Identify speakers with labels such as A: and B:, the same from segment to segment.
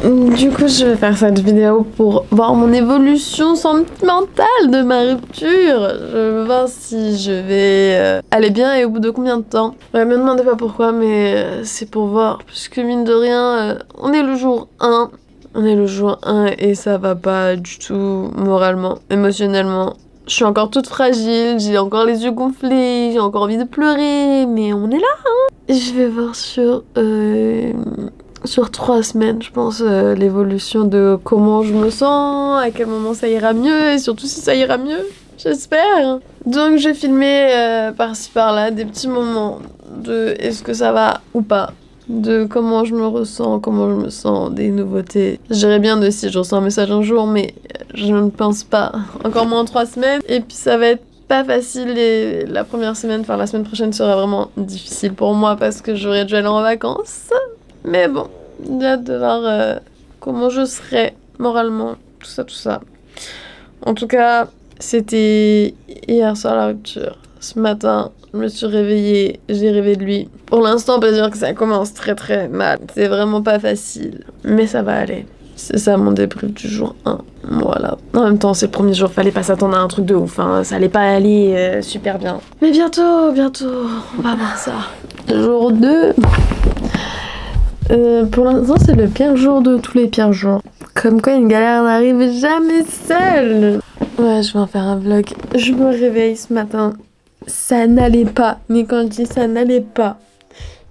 A: Du coup, je vais faire cette vidéo pour voir mon évolution sentimentale de ma rupture. Je veux voir si je vais aller bien et au bout de combien de temps. Ouais, me demandez pas pourquoi, mais c'est pour voir. Puisque mine de rien, on est le jour 1. On est le jour 1 et ça va pas du tout moralement, émotionnellement. Je suis encore toute fragile, j'ai encore les yeux gonflés, j'ai encore envie de pleurer, mais on est là, hein. Je vais voir sur 3 semaines, je pense, l'évolution de comment je me sens, à quel moment ça ira mieux, et surtout si ça ira mieux, j'espère. Donc je vais filmer par-ci par-là des petits moments de est-ce que ça va ou pas, de comment je me sens, des nouveautés. Je dirais bien de si je reçois un message un jour, mais je ne pense pas. Encore moins en 3 semaines, et puis ça va être pas facile et la première semaine, enfin la semaine prochaine sera vraiment difficile pour moi parce que j'aurais dû aller en vacances. Mais bon, j'ai hâte de voir comment je serai moralement, tout ça. En tout cas, c'était hier soir la rupture. Ce matin, je me suis réveillée, j'ai rêvé de lui. Pour l'instant, on peut dire que ça commence très mal. C'est vraiment pas facile, mais ça va aller. C'est ça mon débrief du jour 1. Voilà. En même temps, c'est le premier jour, fallait pas s'attendre à un truc de ouf, hein. Ça allait pas aller super bien. Mais bientôt, on va voir ça. Jour 2. Pour l'instant, c'est le pire jour de tous les pires jours. Comme quoi, une galère n'arrive jamais seule. Ouais, je vais en faire un vlog. Je me réveille ce matin. Ça n'allait pas. Mais quand je dis ça n'allait pas,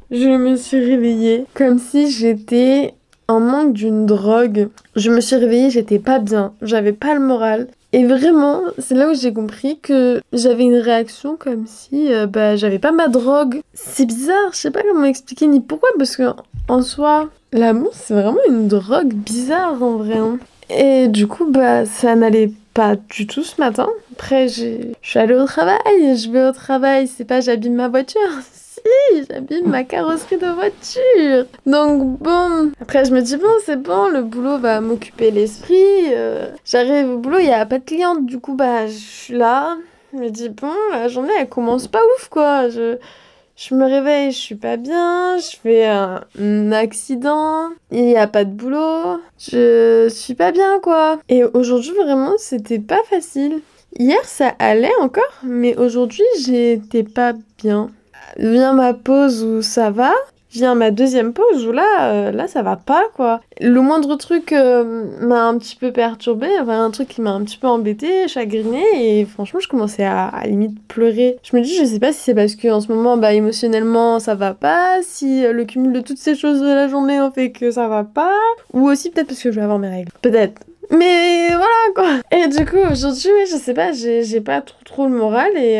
A: je me suis réveillée comme si j'étais en manque d'une drogue. Je me suis réveillée, j'étais pas bien. J'avais pas le moral. Et vraiment, c'est là où j'ai compris que j'avais une réaction comme si j'avais pas ma drogue. C'est bizarre, je sais pas comment expliquer ni pourquoi, parce que en soi, l'amour c'est vraiment une drogue bizarre en vrai. Hein. Et du coup, ça n'allait pas du tout ce matin. Après, je suis allée au travail, je vais au travail, c'est pas j'abîme ma voiture. J'abîme ma carrosserie de voiture. Donc bon, après je me dis bon c'est bon, le boulot va m'occuper l'esprit. J'arrive au boulot, il y a pas de cliente, du coup je suis là. Je me dis bon, la journée elle commence pas ouf quoi. Je me réveille, je suis pas bien, je fais un accident, il y a pas de boulot, je suis pas bien quoi. Et aujourd'hui vraiment c'était pas facile. Hier ça allait encore, mais aujourd'hui j'étais pas bien. Vient ma pause où ça va, vient ma deuxième pause où là ça va pas quoi. Le moindre truc m'a un petit peu perturbée, enfin un truc qui m'a un petit peu embêtée, chagrinée et franchement je commençais à limite pleurer. Je me dis je sais pas si c'est parce que en ce moment émotionnellement ça va pas, si le cumul de toutes ces choses de la journée en fait que ça va pas, ou aussi peut-être parce que je vais avoir mes règles, peut-être. Mais voilà quoi. Et du coup aujourd'hui je sais pas, j'ai pas trop le moral et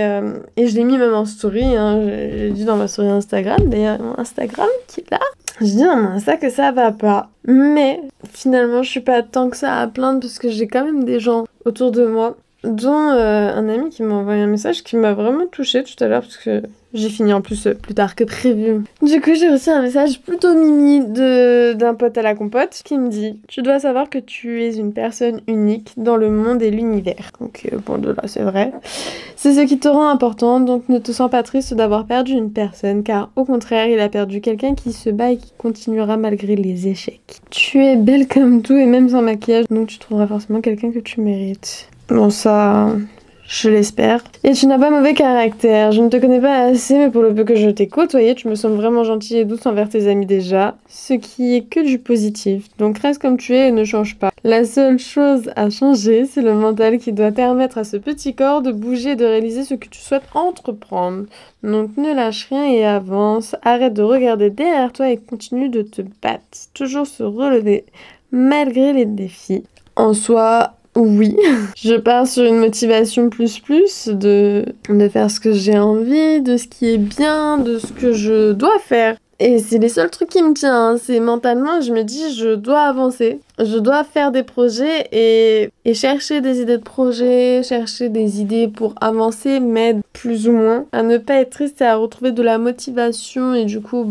A: je l'ai mis même en story, hein. J'ai dit dans ma story Instagram, d'ailleurs mon Instagram qui est là. Je dis dans mon Insta que ça va pas. Mais finalement je suis pas tant que ça à plaindre parce que j'ai quand même des gens autour de moi, dont un ami qui m'a envoyé un message qui m'a vraiment touchée tout à l'heure parce que j'ai fini en plus plus tard que prévu. Du coup, j'ai reçu un message plutôt mimi d'un pote à la compote qui me dit « Tu dois savoir que tu es une personne unique dans le monde et l'univers. » Donc bon, de là, c'est vrai. « C'est ce qui te rend important, donc ne te sens pas triste d'avoir perdu une personne, car au contraire, il a perdu quelqu'un qui se bat et qui continuera malgré les échecs. Tu es belle comme tout et même sans maquillage, donc tu trouveras forcément quelqu'un que tu mérites. » Bon, ça... je l'espère. Et tu n'as pas mauvais caractère. Je ne te connais pas assez, mais pour le peu que je t'ai côtoyé, tu me sembles vraiment gentille et douce envers tes amis déjà. Ce qui est que du positif. Donc reste comme tu es et ne change pas. La seule chose à changer, c'est le mental qui doit permettre à ce petit corps de bouger et de réaliser ce que tu souhaites entreprendre. Donc ne lâche rien et avance. Arrête de regarder derrière toi et continue de te battre. Toujours se relever malgré les défis. En soi... oui, je pars sur une motivation plus de faire ce que j'ai envie, de ce qui est bien, de ce que je dois faire. Et c'est les seuls trucs qui me tiennent, hein. C'est mentalement, je me dis, je dois avancer. Je dois faire des projets et chercher des idées de projets, chercher des idées pour avancer m'aide plus ou moins à ne pas être triste et à retrouver de la motivation et du coup,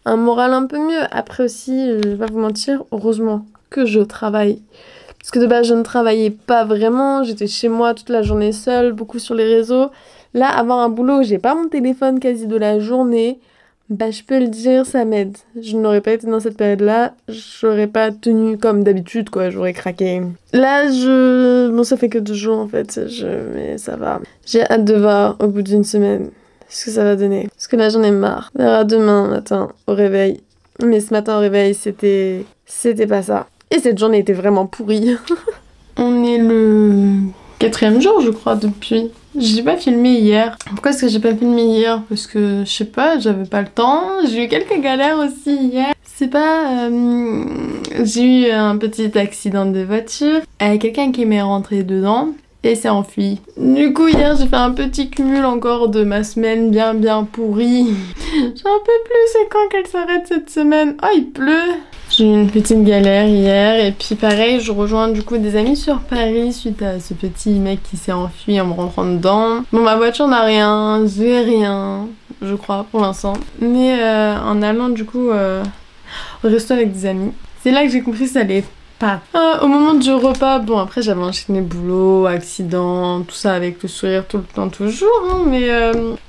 A: un moral un peu mieux. Après aussi, je vais pas vous mentir, heureusement que je travaille. Parce que de base, je ne travaillais pas vraiment, j'étais chez moi toute la journée seule, beaucoup sur les réseaux. Là, avoir un boulot où j'ai pas mon téléphone quasi de la journée, Bah je peux le dire, ça m'aide. Je n'aurais pas été dans cette période-là, j'aurais pas tenu comme d'habitude quoi, j'aurais craqué. Là bon ça fait que 2 jours en fait, mais ça va. J'ai hâte de voir au bout d'une semaine ce que ça va donner. Parce que là j'en ai marre. On verra demain matin au réveil. Mais ce matin au réveil c'était pas ça. Et cette journée était vraiment pourrie. On est le 4e jour je crois depuis. J'ai pas filmé hier. Pourquoi est-ce que j'ai pas filmé hier? Parce que je sais pas, j'avais pas le temps. J'ai eu quelques galères aussi hier. C'est pas... j'ai eu un petit accident de voiture avec quelqu'un qui m'est rentré dedans et s'est enfui. Du coup hier j'ai fait un petit cumul encore de ma semaine bien pourrie. J'en peux plus, c'est quand qu'elle s'arrête cette semaine? Oh il pleut. J'ai eu une petite galère hier et puis pareil je rejoins du coup des amis sur Paris suite à ce petit mec qui s'est enfui en me rentrant dedans. Bon ma voiture n'a rien, j'ai rien je crois pour l'instant. Mais en allant du coup au resto avec des amis, c'est là que j'ai compris que ça allait pas. Au moment du repas, bon après j'avais enchaîné boulot, accident, tout ça avec le sourire tout le temps toujours, hein, mais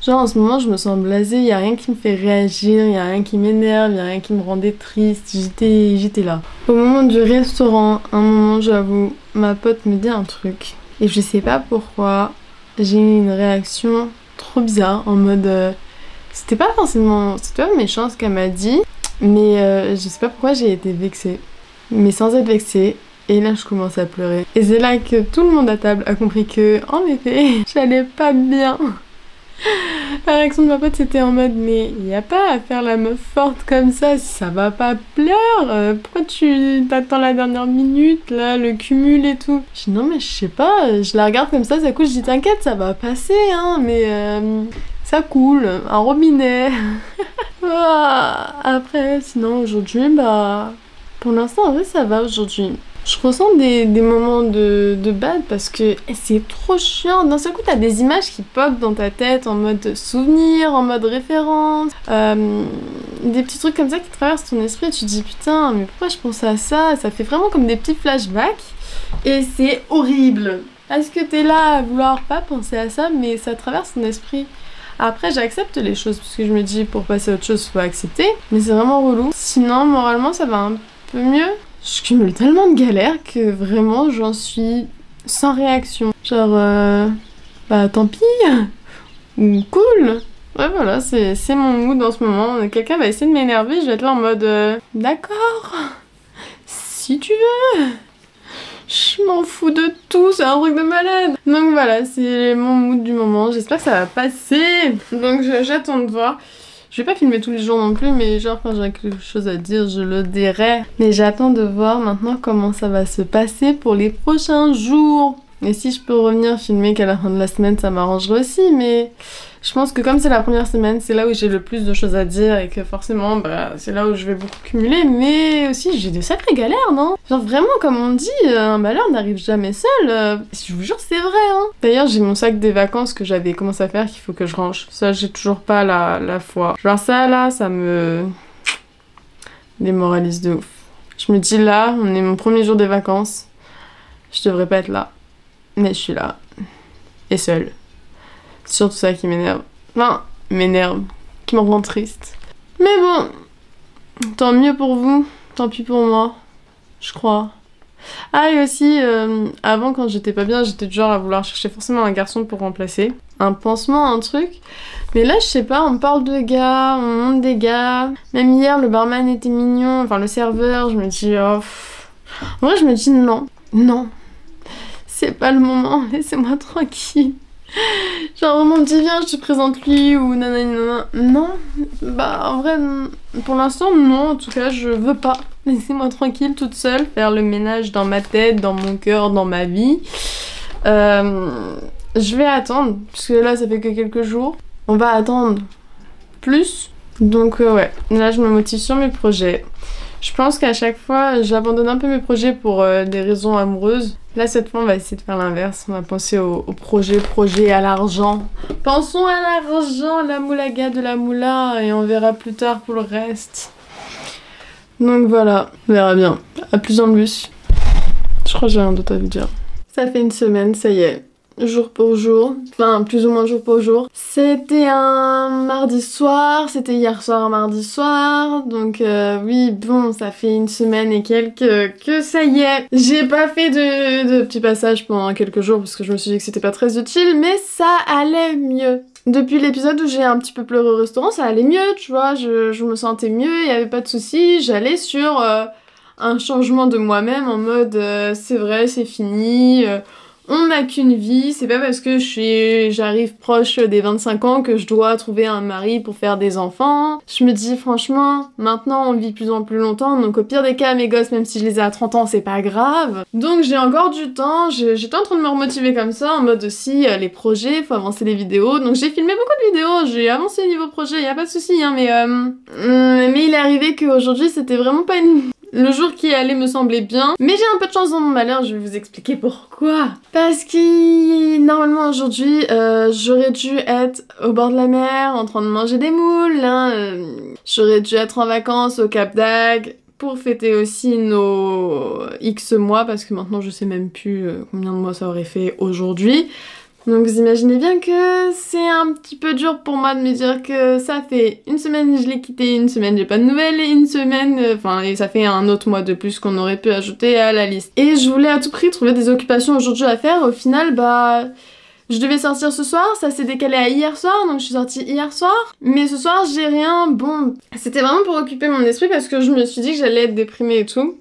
A: genre en ce moment je me sens blasée, y a rien qui me fait réagir, y a rien qui m'énerve, y a rien qui me rendait triste, j'étais là. Au moment du restaurant, un moment j'avoue, ma pote me dit un truc et je sais pas pourquoi, j'ai eu une réaction trop bizarre en mode c'était pas méchant ce qu'elle m'a dit, mais je sais pas pourquoi j'ai été vexée. Mais sans être vexée, et là je commence à pleurer. Et c'est là que tout le monde à table a compris que, en effet, j'allais pas bien. La réaction de ma pote c'était en mode, mais y a pas à faire la meuf forte comme ça, si ça va pas, pleure. Pourquoi tu t'attends la dernière minute, là, le cumul et tout? Je dis non mais je sais pas, je la regarde comme ça coup je dis t'inquiète, ça va passer, hein, mais ça coule, un robinet. Après, sinon aujourd'hui, bah... Pour l'instant, en vrai, ça va aujourd'hui. Je ressens des moments de bad parce que c'est trop chiant. D'un seul coup, t'as des images qui pop dans ta tête en mode souvenir, en mode référence. Des petits trucs comme ça qui traversent ton esprit et tu te dis putain, mais pourquoi je pense à ça? Ça fait vraiment comme des petits flashbacks et c'est horrible. Parce que t'es là à vouloir pas penser à ça, mais ça traverse ton esprit. Après, j'accepte les choses parce que je me dis pour passer à autre chose, faut accepter. Mais c'est vraiment relou. Sinon, moralement, ça va un peu mieux. Je cumule tellement de galères que vraiment j'en suis sans réaction. Genre, bah tant pis, ou cool. Ouais voilà, c'est mon mood en ce moment. Quelqu'un va essayer de m'énerver, je vais être là en mode d'accord, si tu veux. Je m'en fous de tout, c'est un truc de malade. Donc voilà, c'est mon mood du moment. J'espère que ça va passer. Donc j'attends de voir. Je vais pas filmer tous les jours non plus, mais genre quand j'aurai quelque chose à dire, je le dirai. Mais j'attends de voir maintenant comment ça va se passer pour les prochains jours. Et si je peux revenir filmer qu'à la fin de la semaine, ça m'arrangerait aussi, mais je pense que comme c'est la première semaine, c'est là où j'ai le plus de choses à dire et que forcément, bah, c'est là où je vais beaucoup cumuler, mais aussi j'ai de sacrées galères, non? Genre vraiment, comme on dit, un malheur n'arrive jamais seul. Je vous jure, c'est vrai, hein. D'ailleurs, j'ai mon sac des vacances que j'avais commencé à faire qu'il faut que je range. Ça, j'ai toujours pas la foi. Genre ça, là, ça me démoralise de ouf. Je me dis là, on est mon premier jour des vacances, je devrais pas être là. Mais je suis là. Et seule. C'est surtout ça qui m'énerve. Enfin, m'énerve. Qui me rend triste. Mais bon. Tant mieux pour vous. Tant pis pour moi. Je crois. Ah et aussi, avant quand j'étais pas bien, j'étais du genre à vouloir chercher forcément un garçon pour remplacer. Un pansement, un truc. Mais là, je sais pas, on parle de gars, on monte des gars. Même hier, le barman était mignon. Enfin, le serveur, je me dis... Oh, en vrai, je me dis non. Non. C'est pas le moment, laissez-moi tranquille. Genre vraiment me dit viens je te présente lui ou nanana. Non, bah en vrai pour l'instant non, en tout cas je veux pas. Laissez-moi tranquille toute seule, faire le ménage dans ma tête, dans mon cœur, dans ma vie. Je vais attendre, parce que là ça fait que quelques jours. On va attendre plus. Donc ouais, là je me motive sur mes projets. Je pense qu'à chaque fois, j'abandonne un peu mes projets pour des raisons amoureuses. Là, cette fois, on va essayer de faire l'inverse. On va penser au projet, à l'argent. Pensons à l'argent, la moulaga de la moula, et on verra plus tard pour le reste. Donc voilà, on verra bien. À plus dans le bus. Je crois que j'ai rien d'autre à vous dire. Ça fait une semaine, ça y est. jour pour jour, enfin plus ou moins jour pour jour. C'était un mardi soir, c'était hier soir mardi soir, donc oui bon ça fait une semaine et quelques que ça y est. J'ai pas fait de petits passages pendant quelques jours parce que je me suis dit que c'était pas très utile, mais ça allait mieux. Depuis l'épisode où j'ai un petit peu pleuré au restaurant, ça allait mieux, tu vois, je me sentais mieux, il y avait pas de soucis, j'allais sur un changement de moi-même en mode c'est vrai, c'est fini, on n'a qu'une vie, c'est pas parce que j'arrive proche des 25 ans que je dois trouver un mari pour faire des enfants. Je me dis franchement, maintenant on vit de plus en plus longtemps, donc au pire des cas mes gosses, même si je les ai à 30 ans, c'est pas grave. Donc j'ai encore du temps, j'étais en train de me remotiver comme ça, en mode aussi les projets, faut avancer les vidéos. Donc j'ai filmé beaucoup de vidéos, j'ai avancé niveau projet, y a pas de souci, hein, mais il est arrivé qu'aujourd'hui c'était vraiment pas le jour qui allait me sembler bien. Mais j'ai un peu de chance dans mon malheur, je vais vous expliquer pourquoi. Parce que normalement aujourd'hui, j'aurais dû être au bord de la mer, en train de manger des moules, hein, j'aurais dû être en vacances au Cap d'Agde, pour fêter aussi nos X mois, parce que maintenant je sais même plus combien de mois ça aurait fait aujourd'hui. Donc vous imaginez bien que c'est un petit peu dur pour moi de me dire que ça fait une semaine que je l'ai quitté, une semaine j'ai pas de nouvelles, et une semaine, et ça fait un autre mois de plus qu'on aurait pu ajouter à la liste. Et je voulais à tout prix trouver des occupations aujourd'hui à faire, au final je devais sortir ce soir, ça s'est décalé à hier soir, donc je suis sortie hier soir. Mais ce soir, j'ai rien, bon, c'était vraiment pour occuper mon esprit parce que je me suis dit que j'allais être déprimée et tout.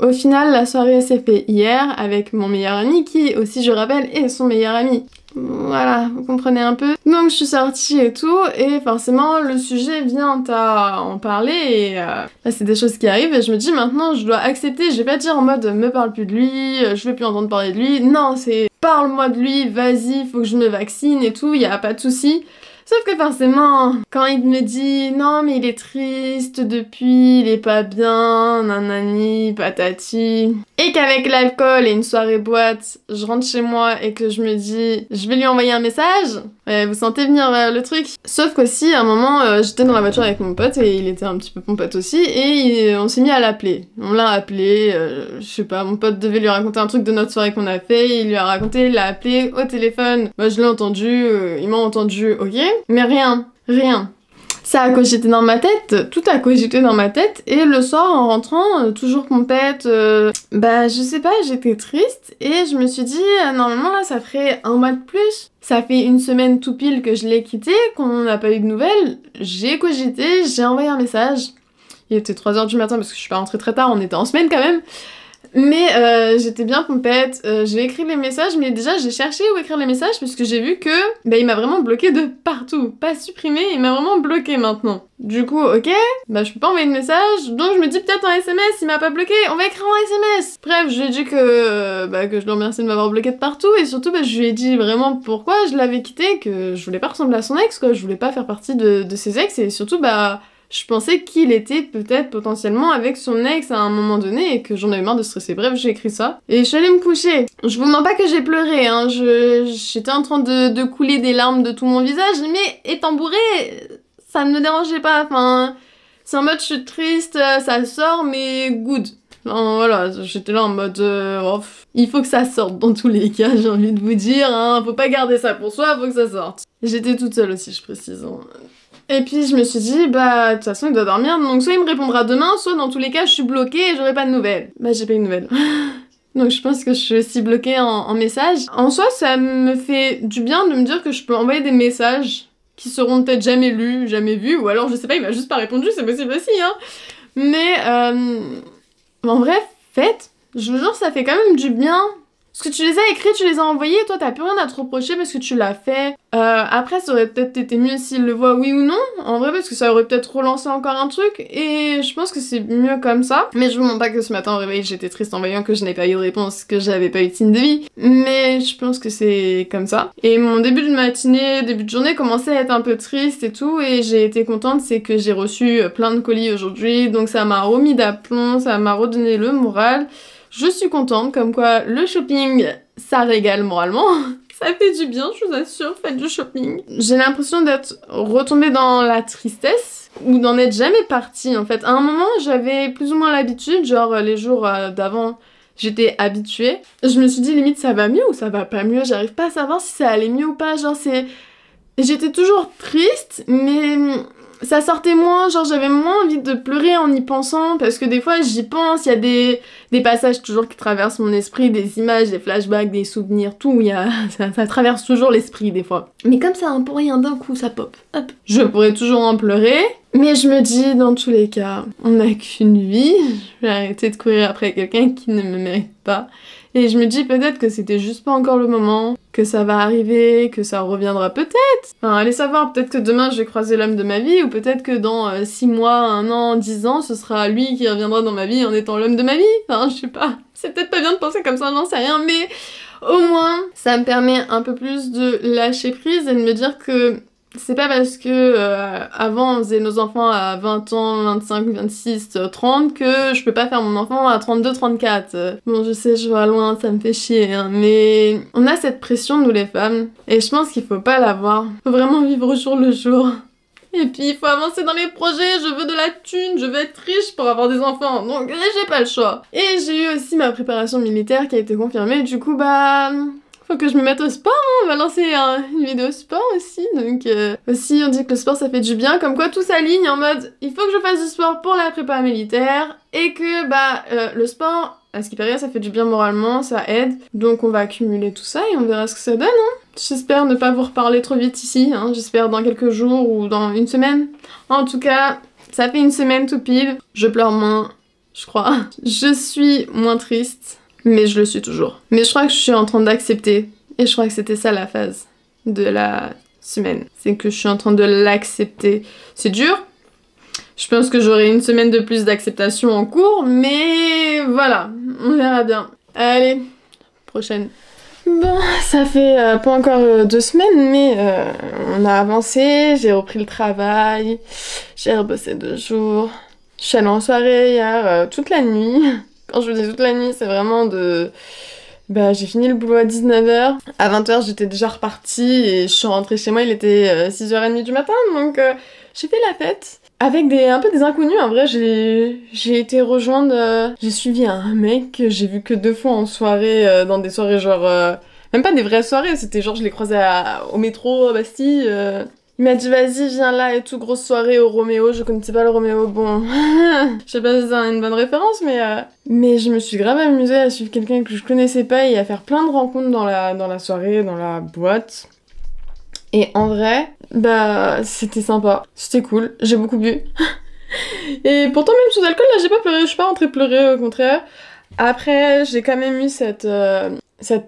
A: Au final, la soirée s'est faite hier avec mon meilleur ami qui, aussi je rappelle, est son meilleur ami. Voilà, vous comprenez un peu. Donc je suis sortie et tout, et forcément le sujet vient à en parler, et là c'est des choses qui arrivent, et je me dis maintenant je dois accepter, je vais pas dire en mode me parle plus de lui, je vais plus entendre parler de lui, non c'est parle-moi de lui, vas-y, faut que je me vaccine et tout, y a pas de souci. Sauf que forcément, quand il me dit non mais il est triste depuis, il est pas bien, nanani, patati, et qu'avec l'alcool et une soirée boîte, je rentre chez moi et que je me dis je vais lui envoyer un message, vous sentez venir le truc. Sauf qu'aussi à un moment j'étais dans la voiture avec mon pote et il était un petit peu pompette aussi, et on s'est mis à l'appeler. On l'a appelé, je sais pas, mon pote devait lui raconter un truc de notre soirée qu'on a fait, il lui a raconté, il l'a appelé au téléphone. Moi je l'ai entendu, il m'a entendu, ok. Mais rien. Ça a cogité dans ma tête, tout a cogité dans ma tête, et le soir en rentrant, toujours pompette, je sais pas, j'étais triste, et je me suis dit, normalement là ça ferait un mois de plus. Ça fait une semaine tout pile que je l'ai quitté, qu'on n'a pas eu de nouvelles, j'ai cogité, j'ai envoyé un message. Il était 3h du matin parce que je suis pas rentrée très tard, on était en semaine quand même. Mais j'étais bien pompette, j'ai écrit les messages, mais déjà j'ai cherché où écrire les messages parce que j'ai vu que il m'a vraiment bloqué de partout, pas supprimé, il m'a vraiment bloqué maintenant. Du coup, ok, je peux pas envoyer de message, donc je me dis peut-être un SMS, il m'a pas bloqué, on va écrire un SMS. Bref, je lui ai dit que je le remercie de m'avoir bloqué de partout, et surtout je lui ai dit vraiment pourquoi je l'avais quitté, que je voulais pas ressembler à son ex, quoi, je voulais pas faire partie de ses ex, et surtout je pensais qu'il était peut-être potentiellement avec son ex à un moment donné et que j'en avais marre de stresser. Bref, j'ai écrit ça. Et je suis allée me coucher. Je vous mens pas que j'ai pleuré, hein. J'étais en train de couler des larmes de tout mon visage, mais étant bourrée, ça ne me dérangeait pas. Enfin, c'est en mode je suis triste, ça sort, mais good. Enfin, voilà, j'étais là en mode il faut que ça sorte dans tous les cas, j'ai envie de vous dire, hein. Faut pas garder ça pour soi, faut que ça sorte. J'étais toute seule aussi, je précise, hein. Et puis je me suis dit, de toute façon il doit dormir, donc soit il me répondra demain, soit dans tous les cas je suis bloquée et j'aurai pas de nouvelles. J'ai pas eu de nouvelles. Donc je pense que je suis aussi bloquée en message. En soi ça me fait du bien de me dire que je peux envoyer des messages qui seront peut-être jamais lus, jamais vus, ou alors je sais pas, il m'a juste pas répondu, c'est possible aussi, hein. Mais en vrai, faites, je vous jure ça fait quand même du bien. Parce que tu les as écrits, tu les as envoyés, toi t'as plus rien à te reprocher parce que tu l'as fait. Après ça aurait peut-être été mieux s'il le voit oui ou non, en vrai, parce que ça aurait peut-être relancé encore un truc, et je pense que c'est mieux comme ça. Mais je vous mens pas que ce matin au réveil j'étais triste en voyant que je n'avais pas eu de réponse, que j'avais pas eu de signe de vie, mais je pense que c'est comme ça. Et mon début de matinée, début de journée commençait à être un peu triste et tout, et j'ai été contente, c'est que j'ai reçu plein de colis aujourd'hui, donc ça m'a remis d'aplomb, ça m'a redonné le moral. Je suis contente, comme quoi le shopping, ça régale moralement. Ça fait du bien, je vous assure, faites du shopping. J'ai l'impression d'être retombée dans la tristesse, ou d'en être jamais partie en fait. À un moment, j'avais plus ou moins l'habitude, genre les jours d'avant, j'étais habituée. Je me suis dit limite ça va mieux ou ça va pas mieux, j'arrive pas à savoir si ça allait mieux ou pas, genre c'est... J'étais toujours triste, mais ça sortait moins, genre j'avais moins envie de pleurer en y pensant, parce que des fois j'y pense, il y a des passages toujours qui traversent mon esprit, des images, des flashbacks, des souvenirs, tout, ça traverse toujours l'esprit des fois. Mais comme ça, pour rien, d'un coup ça pop, hop. Je pourrais toujours en pleurer, mais je me dis dans tous les cas, on n'a qu'une vie, je vais arrêter de courir après quelqu'un qui ne me mérite pas. Et je me dis peut-être que c'était juste pas encore le moment, que ça va arriver, que ça reviendra peut-être. Enfin, allez savoir, peut-être que demain je vais croiser l'homme de ma vie, ou peut-être que dans 6 mois, 1 an, 10 ans, ce sera lui qui reviendra dans ma vie en étant l'homme de ma vie. Enfin, je sais pas. C'est peut-être pas bien de penser comme ça, j'en sais rien, mais au moins, ça me permet un peu plus de lâcher prise et de me dire que c'est pas parce que avant on faisait nos enfants à 20 ans, 25, 26, 30 que je peux pas faire mon enfant à 32, 34. Bon, je sais, je vois loin, ça me fait chier, hein, mais on a cette pression, nous les femmes, et je pense qu'il faut pas l'avoir. Faut vraiment vivre au jour le jour. Et puis il faut avancer dans les projets, je veux de la thune, je veux être riche pour avoir des enfants, donc j'ai pas le choix. Et j'ai eu aussi ma préparation militaire qui a été confirmée, du coup bah... Faut que je me mette au sport, hein. On va lancer une vidéo sport aussi, donc aussi on dit que le sport ça fait du bien, comme quoi tout s'aligne en mode il faut que je fasse du sport pour la prépa militaire, et que le sport, à ce qui paraît ça fait du bien moralement, ça aide, donc on va accumuler tout ça et on verra ce que ça donne, hein. J'espère ne pas vous reparler trop vite ici, hein. J'espère dans quelques jours ou dans une semaine. En tout cas, ça fait une semaine tout pile, je pleure moins, je crois. Je suis moins triste. Mais je le suis toujours. Mais je crois que je suis en train d'accepter. Et je crois que c'était ça la phase de la semaine. C'est que je suis en train de l'accepter. C'est dur. Je pense que j'aurai une semaine de plus d'acceptation en cours. Mais voilà, on verra bien. Allez, prochaine. Bon, ça fait pas encore 2 semaines, mais on a avancé. J'ai repris le travail. J'ai rebossé 2 jours. Je suis allée en soirée hier toute la nuit. Quand je vous dis toute la nuit, c'est vraiment de... j'ai fini le boulot à 19h. À 20h, j'étais déjà repartie et je suis rentrée chez moi, il était 6h30 du matin, donc j'ai fait la fête. Avec un peu des inconnus, en vrai, j'ai été rejoindre... j'ai suivi un mec que j'ai vu que 2 fois en soirée, dans des soirées genre... même pas des vraies soirées, c'était genre je l'ai croisé au métro à Bastille... Il m'a dit vas-y viens là et tout, grosse soirée au Roméo, je connaissais pas le Roméo, bon, je sais pas si c'est une bonne référence mais je me suis grave amusée à suivre quelqu'un que je connaissais pas et à faire plein de rencontres dans la soirée, dans la boîte. Et en vrai, c'était sympa, c'était cool, j'ai beaucoup bu. Et pourtant même sous alcool là j'ai pas pleuré, je suis pas rentrée pleurer au contraire. Après j'ai quand même eu cette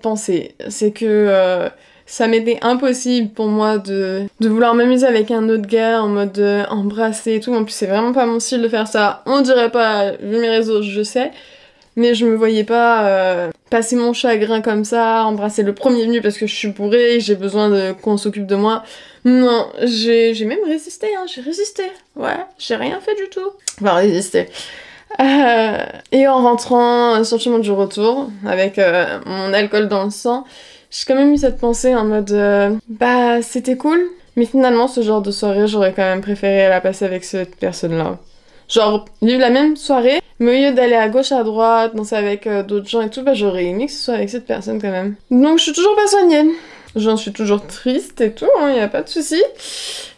A: pensée, c'est que... ça m'était impossible pour moi de vouloir m'amuser avec un autre gars en mode embrasser et tout. En plus, c'est vraiment pas mon style de faire ça. On dirait pas, vu mes réseaux, je sais. Mais je me voyais pas passer mon chagrin comme ça, embrasser le premier venu parce que je suis bourrée, j'ai besoin qu'on s'occupe de moi. Non, j'ai même résisté, hein, j'ai résisté. Ouais, j'ai rien fait du tout. Enfin, résisté. Et en rentrant sur le chemin du retour, avec mon alcool dans le sang, j'ai quand même eu cette pensée en mode c'était cool, mais finalement ce genre de soirée j'aurais quand même préféré la passer avec cette personne-là. Genre vivre la même soirée, mais au lieu d'aller à gauche à droite, danser avec d'autres gens et tout, j'aurais aimé que ce soit avec cette personne quand même. Donc je suis toujours pas soignée. J'en suis toujours triste et tout, hein, y a pas de souci.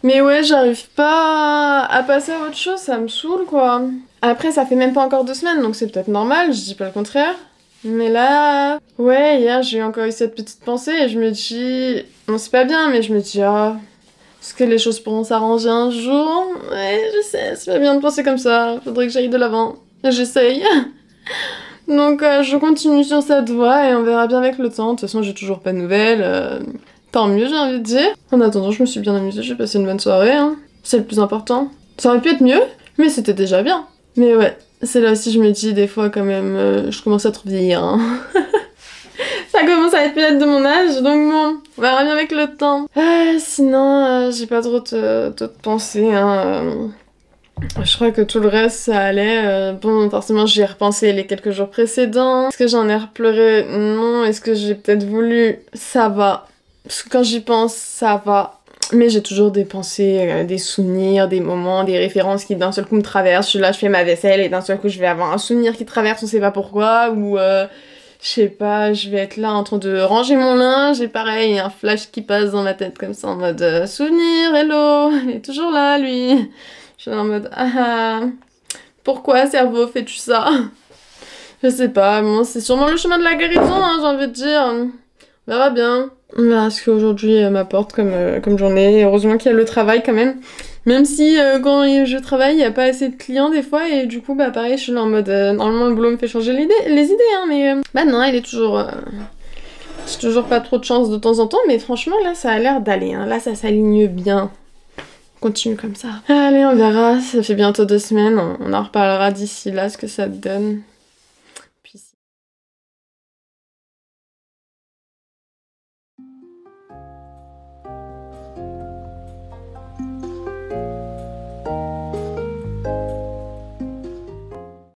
A: Mais ouais, j'arrive pas à passer à autre chose, ça me saoule quoi. Après ça fait même pas encore 2 semaines, donc c'est peut-être normal, je dis pas le contraire. Mais là, ouais, hier j'ai encore eu cette petite pensée et je me dis, bon c'est pas bien, mais je me dis, est-ce que les choses pourront s'arranger un jour? Ouais, je sais, c'est pas bien de penser comme ça, faudrait que j'aille de l'avant. J'essaye. Donc je continue sur cette voie et on verra bien avec le temps. De toute façon j'ai toujours pas de nouvelles, tant mieux j'ai envie de dire. En attendant je me suis bien amusée, j'ai passé une bonne soirée, hein. C'est le plus important. Ça aurait pu être mieux, mais c'était déjà bien. Mais ouais. C'est là aussi je me dis des fois quand même, je commence à trop vieillir. Hein. Ça commence à être peut-être de mon âge, donc bon, on verra bien avec le temps. Sinon, j'ai pas trop d'autres pensées. Hein. Je crois que tout le reste ça allait. Bon, forcément j'y ai repensé les quelques jours précédents. Est-ce que j'en ai repleuré? Non. Est-ce que j'ai peut-être voulu? Ça va. Parce que quand j'y pense, ça va. Mais j'ai toujours des pensées, des souvenirs, des moments, des références qui d'un seul coup me traversent. Je suis là, je fais ma vaisselle et d'un seul coup je vais avoir un souvenir qui traverse, on sait pas pourquoi, ou Je sais pas, je vais être là en train de ranger mon linge et pareil, il y a un flash qui passe dans ma tête comme ça en mode souvenir, hello, il est toujours là lui. Je suis en mode ah, pourquoi cerveau fais-tu ça? Je sais pas, bon, c'est sûrement le chemin de la guérison, hein, j'ai envie de dire. On verra bien. On verra ce qu'aujourd'hui m'apporte comme journée. Heureusement qu'il y a le travail quand même. Même si quand je travaille, il n'y a pas assez de clients des fois. Et du coup, bah pareil, je suis là en mode... normalement, le boulot me fait changer les idées, hein. Mais bah non, il est toujours... j'ai toujours pas trop de chance de temps en temps. Mais franchement, là, ça a l'air d'aller. Hein. Là, ça s'aligne bien. On continue comme ça. Allez, on verra. Ça fait bientôt 2 semaines. On en reparlera d'ici là, ce que ça te donne.